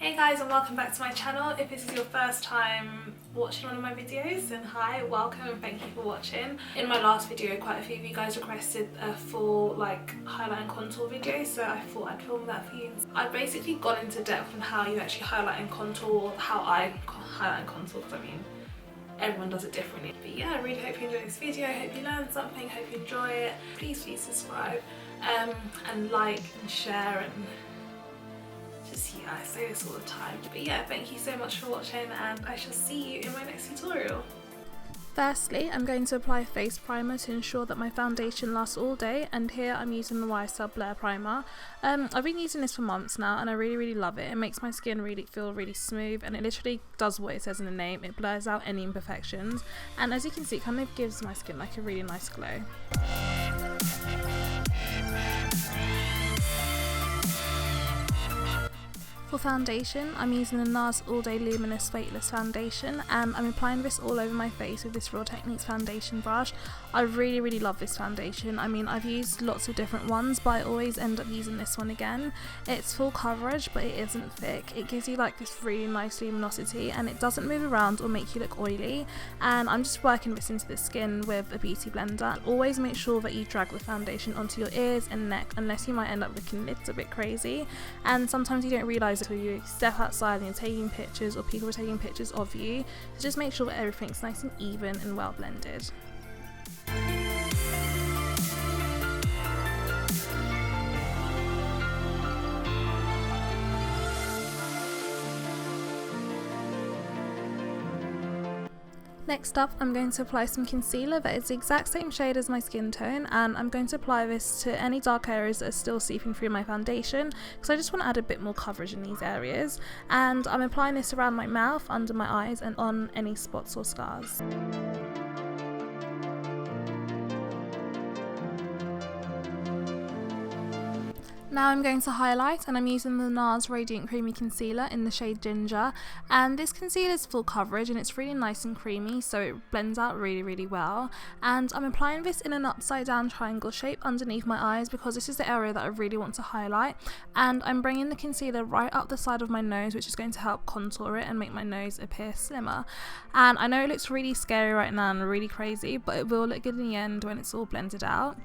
Hey guys, and welcome back to my channel. If this is your first time watching one of my videos, then hi, welcome and thank you for watching. In my last video, quite a few of you guys requested a full highlight and contour video, so I thought I'd film that for you. I've basically gone into depth on how you actually highlight and contour, how I highlight and contour, because I mean everyone does it differently. But yeah, I really hope you enjoy this video. I hope you learned something, hope you enjoy it. Please subscribe and like and share and yeah, I say this all the time. But yeah, thank you so much for watching and I shall see you in my next tutorial. Firstly, I'm going to apply a face primer to ensure that my foundation lasts all day, and here I'm using the YSL Blur Primer. I've been using this for months now and I really love it. It makes my skin feel really smooth, and it literally does what it says in the name. It blurs out any imperfections, and as you can see, it kind of gives my skin like a really nice glow. For foundation, I'm using the NARS All Luminous Weightless Foundation, and I'm applying this all over my face with this Real Techniques foundation brush. I really love this foundation. I mean, I've used lots of different ones, but I always end up using this one again. It's full coverage, but it isn't thick. It gives you like this really nice luminosity, and it doesn't move around or make you look oily. And I'm just working this into the skin with a beauty blender. Always make sure that you drag the foundation onto your ears and neck, unless you might end up looking a little bit crazy. And sometimes you don't realise until you step outside and you're taking pictures, or people are taking pictures of you. So just make sure that everything's nice and even and well blended. Next up, I'm going to apply some concealer that is the exact same shade as my skin tone, and I'm going to apply this to any dark areas that are still seeping through my foundation, because I just want to add a bit more coverage in these areas. And I'm applying this around my mouth, under my eyes, and on any spots or scars. Now I'm going to highlight, and I'm using the NARS Radiant Creamy Concealer in the shade Ginger, and this concealer is full coverage and it's really nice and creamy, so it blends out really well. And I'm applying this in an upside down triangle shape underneath my eyes, because this is the area that I really want to highlight, and I'm bringing the concealer right up the side of my nose, which is going to help contour it and make my nose appear slimmer. And I know it looks really scary right now and really crazy, but it will look good in the end when it's all blended out.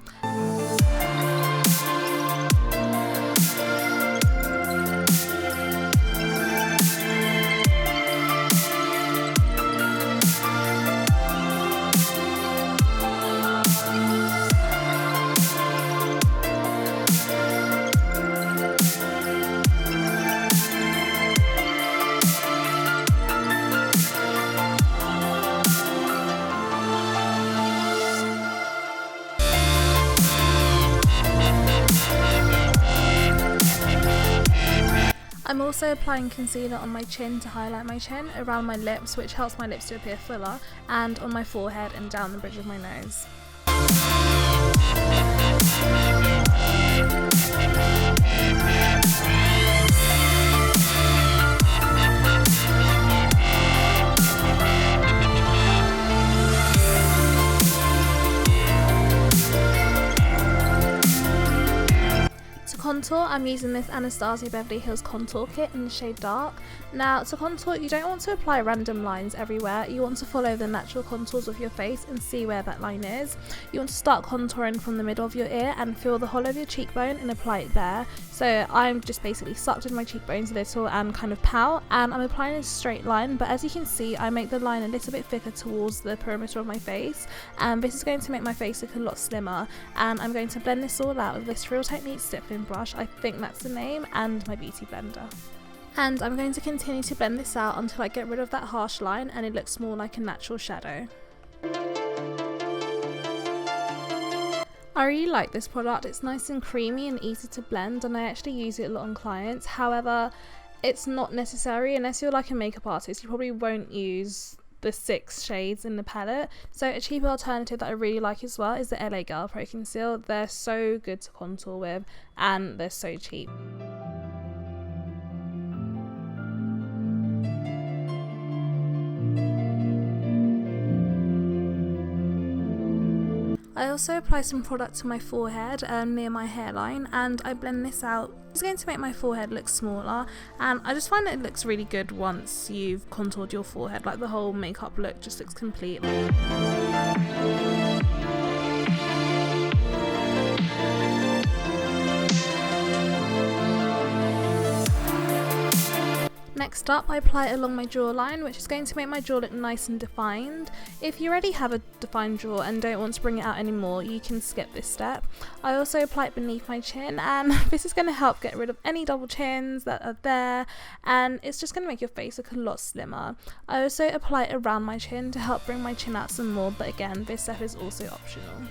I'm also applying concealer on my chin to highlight my chin, around my lips, which helps my lips to appear fuller, and on my forehead and down the bridge of my nose. Contour, I'm using this Anastasia Beverly Hills contour kit in the shade Dark. Now, to contour, you don't want to apply random lines everywhere. You want to follow the natural contours of your face and see where that line is. You want to start contouring from the middle of your ear and feel the hollow of your cheekbone and apply it there. So I'm just basically sucked in my cheekbones a little and kind of pout, and I'm applying a straight line, but as you can see, I make the line a little bit thicker towards the perimeter of my face, and this is going to make my face look a lot slimmer. And I'm going to blend this all out with this Real Techniques Stick Thin brush, I think that's the name, and my beauty blender. And I'm going to continue to blend this out until I get rid of that harsh line and it looks more like a natural shadow. I really like this product. It's nice and creamy and easy to blend, and I actually use it a lot on clients. However, it's not necessary unless you're like a makeup artist. You probably won't use the 6 shades in the palette. So a cheaper alternative that I really like as well is the LA Girl Pro Conceal. They're so good to contour with and they're so cheap. I also apply some product to my forehead near my hairline, and I blend this out. It's going to make my forehead look smaller, and I just find that it looks really good once you've contoured your forehead. Like the whole makeup look just looks complete. Next up, I apply it along my jawline, which is going to make my jaw look nice and defined. If you already have a defined jaw and don't want to bring it out anymore, you can skip this step. I also apply it beneath my chin, and this is going to help get rid of any double chins that are there, and it's just going to make your face look a lot slimmer. I also apply it around my chin to help bring my chin out some more, but again, this step is also optional.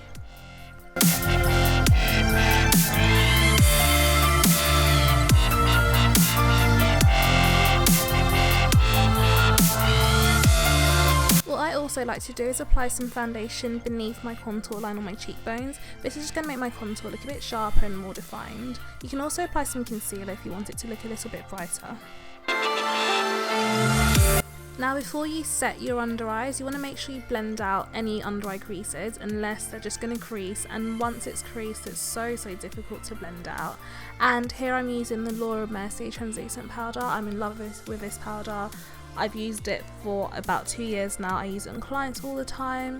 What I also like to do is apply some foundation beneath my contour line on my cheekbones. This is just going to make my contour look a bit sharper and more defined. You can also apply some concealer if you want it to look a little bit brighter. Now before you set your under eyes, you want to make sure you blend out any under eye creases unless they're just going to crease, and once it's creased it's so difficult to blend out. And here I'm using the Mercier translucent powder. I'm in love with this powder. I've used it for about 2 years now. I use it on clients all the time.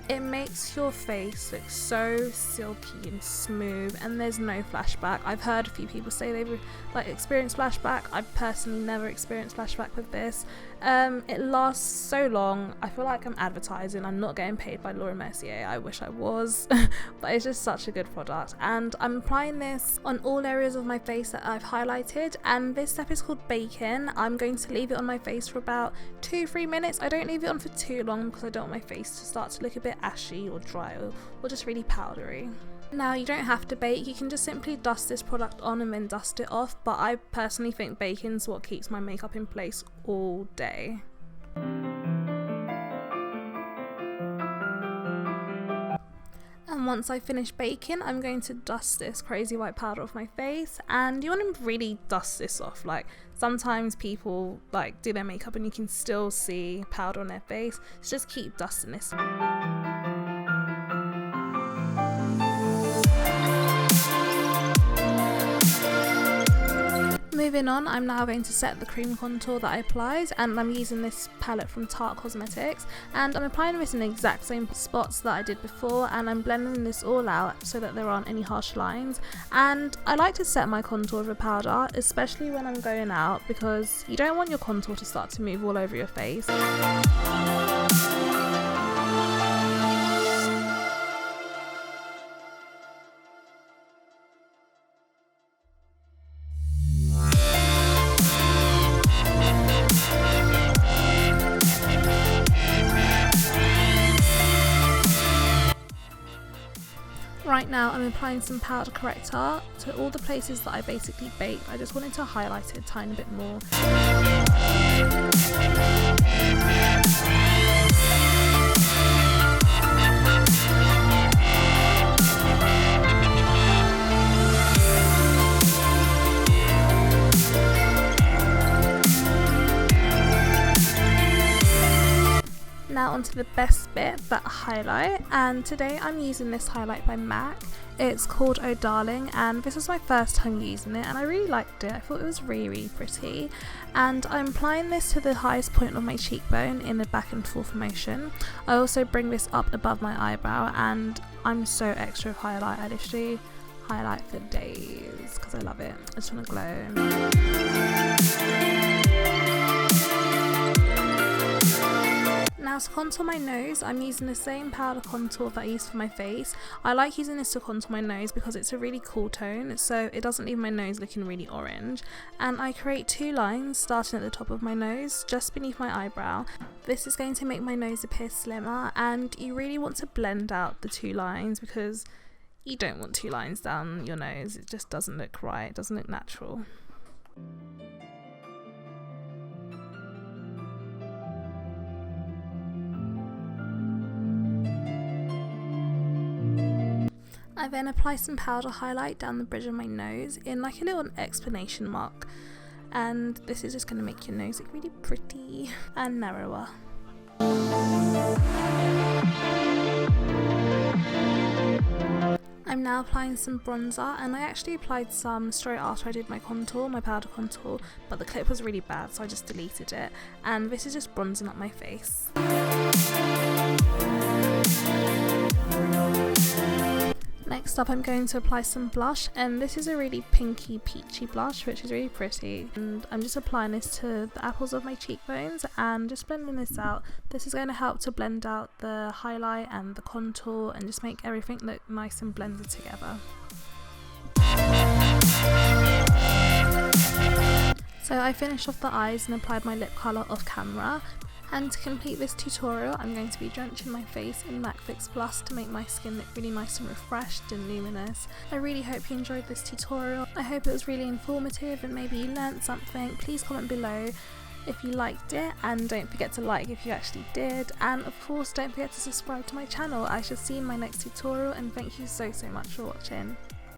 It makes your face look so silky and smooth, and there's no flashback. I've heard a few people say they've experienced flashback. I've personally never experienced flashback with this. It lasts so long. I feel like I'm advertising. I'm not getting paid by Mercier. I wish I was, but it's just such a good product. And I'm applying this on all areas of my face that I've highlighted, and this step is called baking. I'm going to leave it on my face for about 2-3 minutes. I don't leave it on for too long because I don't want my face to start to look a bit ashy or dry or just really powdery. Now you don't have to bake, you can just simply dust this product on and then dust it off, but I personally think baking's what keeps my makeup in place all day. And once I finish baking, I'm going to dust this crazy white powder off my face, and you want to really dust this off. Like sometimes people do their makeup and you can still see powder on their face, so just keep dusting this. Moving on, I'm now going to set the cream contour that I applied, and I'm using this palette from Tarte Cosmetics, and I'm applying this in the exact same spots that I did before, and I'm blending this all out so that there aren't any harsh lines. And I like to set my contour with a powder, especially when I'm going out, because you don't want your contour to start to move all over your face. Right now I'm applying some powder corrector to all the places that I basically baked. I just wanted to highlight it a tiny bit more. Now onto the best bit, that highlight, and today I'm using this highlight by MAC. It's called Oh Darling, and this was my first time using it and I really liked it. I thought it was really pretty, and I'm applying this to the highest point of my cheekbone in a back and forth motion. I also bring this up above my eyebrow, and I'm so extra with highlight. I literally highlight for days because I love it. I just want to glow. Now to contour my nose, I'm using the same powder contour that I used for my face. I like using this to contour my nose because it's a really cool tone, so it doesn't leave my nose looking really orange. And I create 2 lines starting at the top of my nose, just beneath my eyebrow. This is going to make my nose appear slimmer, and you really want to blend out the 2 lines because you don't want 2 lines down your nose. It just doesn't look right, it doesn't look natural. I then apply some powder highlight down the bridge of my nose in like a little exclamation mark, and this is just going to make your nose look really pretty and narrower. I'm now applying some bronzer, and I actually applied some straight after I did my contour, my powder contour, but the clip was really bad so I just deleted it, and this is just bronzing up my face. Next up I'm going to apply some blush, and this is a really pinky peachy blush which is really pretty, and I'm just applying this to the apples of my cheekbones and just blending this out. This is going to help to blend out the highlight and the contour and just make everything look nice and blended together. So I finished off the eyes and applied my lip colour off camera. And to complete this tutorial, I'm going to be drenching my face in MAC Fix Plus to make my skin look really nice and refreshed and luminous. I really hope you enjoyed this tutorial. I hope it was really informative and maybe you learnt something. Please comment below if you liked it, and don't forget to like if you actually did, and of course don't forget to subscribe to my channel. I shall see you in my next tutorial, and thank you so much for watching.